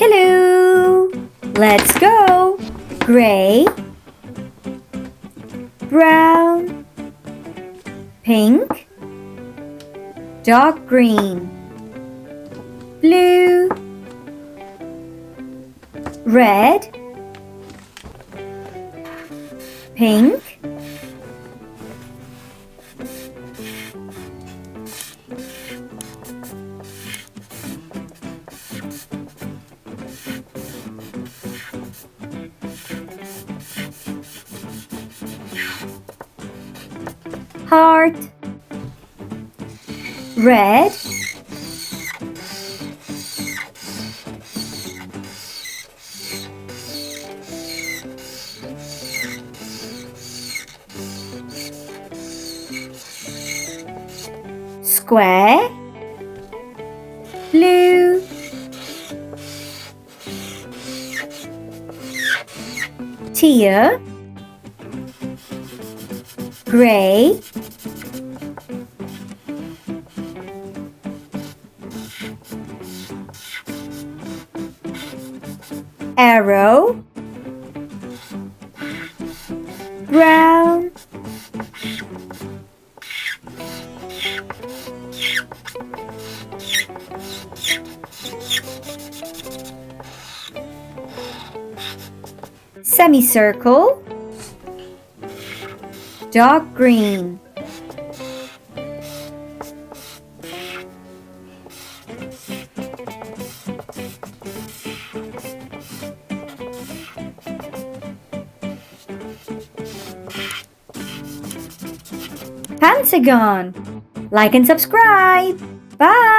Hello! Let's go! Gray, brown, pink, dark green, blue, red, pink, heart, red, square, blue, tear, gray, arrow, brown, semicircle, dark green, pentagon. Like and subscribe. Bye!